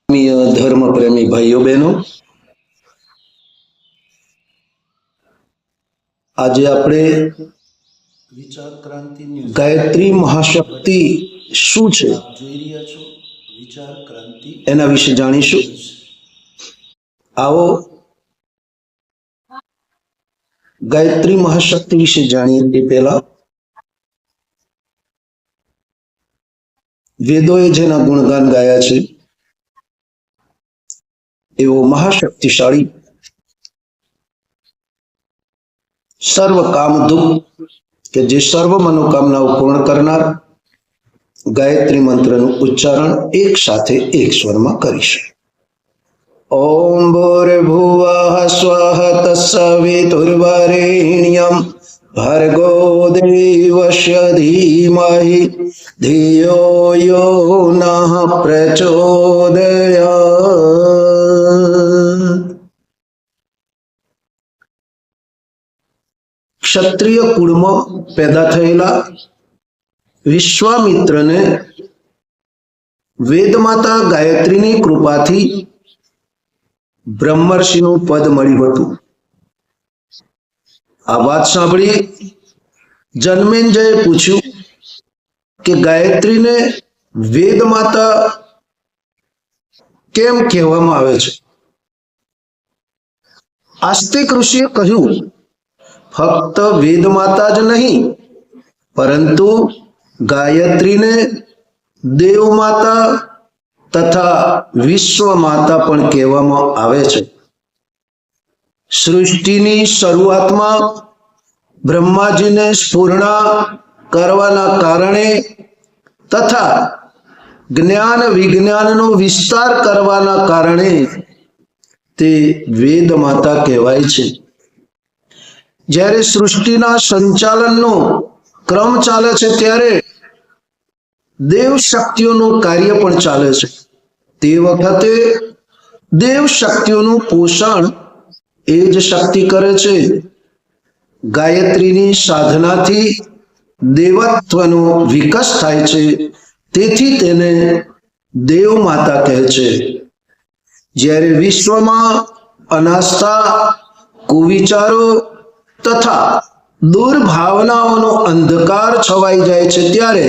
धर्म प्रेमी भाईओ बहनों, आज आपणे विचार क्रांति गायत्री महाशक्ति शुं छे विचार क्रांति एना विषे जाणीशुं। आओ गायत्री महाशक्ति विषे जाणीए ते पहेला वेदोए जेना गुणगान गाया छे एवो महाशक्तिशाળી सर्व कामधुक के जे सर्व मनोकामनाओं पूर्ण करनार गायत्री मंत्रનું ઉચ્ચારણ એક સાથે એક સ્વરમાં કરીશું। ઓમ ભૂર્ભુવઃ સ્વઃ તત્સવિતુર્વરેણ્યં ભર્ગો દેવસ્ય ધીમહિ ધિયો યો નઃ પ્રચોદયાત। क्षत्रिय कुल में पैदा थयेला विश्वामित्र ने वेदमाता गायत्री की कृपा थी ब्रह्मर्षि नु पद मळ्युं हतुं। आ वात सांभळी जन्मेजये पूछ्યું कि गायत्री ने वेदमाता केम कहेवामां आवे छे। आस्तिक ऋषिए कह्युं फक्त वेदमाता ज नहीं परंतु गायत्री ने देवमाता तथा विश्वमाता पण कहेवामां आवे छे। सृष्टिनी शुरुआत में ब्रह्माजी ने स्फुरणा करवाना कारणे तथा ज्ञान विज्ञान नो विस्तार करवाना कारणे ते वेदमाता कहेवाय छे। જ્યારે સૃષ્ટિના સંચાલનનો ક્રમ ચાલે છે ત્યારે દેવ શક્તિઓનું કાર્ય પણ ચાલે છે। તે વખતે દેવ શક્તિઓનું પોષણ એ જ શક્તિ કરે છે। ગાયત્રીની સાધનાથી દેવત્વનો વિકાસ થાય છે, તેથી તેને દેવ માતા કહે છે। જ્યારે વિશ્વમાં અનાસ્થા, કુવિચારો तथा दुर्भावनाओं अंधकार छवाई जाए छे त्यारे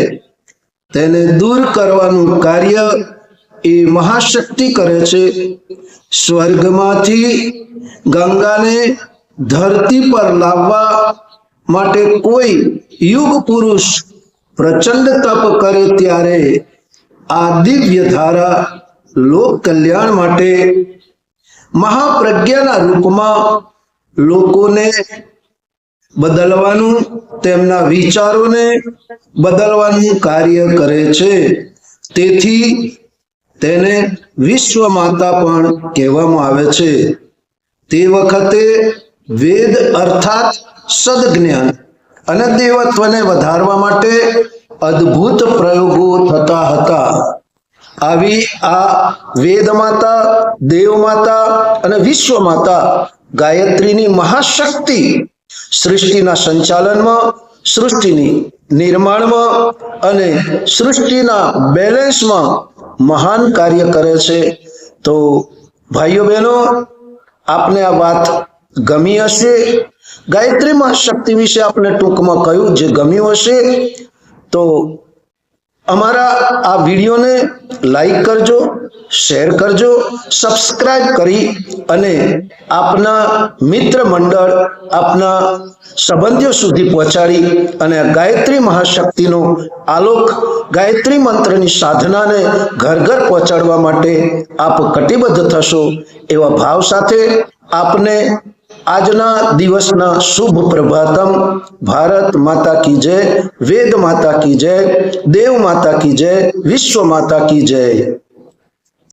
तेने दूर करवानुं कार्य ए महाशक्ति करे छे। स्वर्गमांथी गंगाने धरती पर लाववा माटे कोई युग पुरुष प्रचंड तप करे त्यारे आ दिव्य धारा लोक कल्याण माटे महाप्रज्ञाना रूपमां लोकोने बदलवानुं, तेमना विचारोने बदलवानुं कार्य करे छे। तेथी तेने विश्वमाता पण कहेवामां आवे छे। ते वखते वेद अर्थात सद्ज्ञान अने देवत्वने वधारवा माटे अद्भुत प्रयोगो थता हता। आवी आ वेदमाता, देवमाता अने विश्वमाता गायत्रीनी महाशक्ति सृष्टिना संचालन में, सृष्टिनी निर्माण में अने सृष्टिना बेलेंस में महान कार्य करे छे। तो भाईओ बहनों, आपने आ बात गमी हशे। गायत्री महाशक्ति विषे आपने टूंक में कह्युं, जे गम्युं हशे तो अमारा आ वीडियो ने लाइक करजो, शेर करजो, सब्सक्राइब करी अने आपना मित्र मंडल, आपना संबंधियों सुधी पहोंचाड़ी अने गायत्री महाशक्ति नो आलोक, गायत्री मंत्रनी साधना ने घर घर पहोंचाडवा माटे आप कटिबद्ध थशो एवा भाव साथे आपने आजना दिवसना शुभ प्रभातम। भारत माता की जय, वेद माता की जय, देव माता की जय, विश्व माता की जय।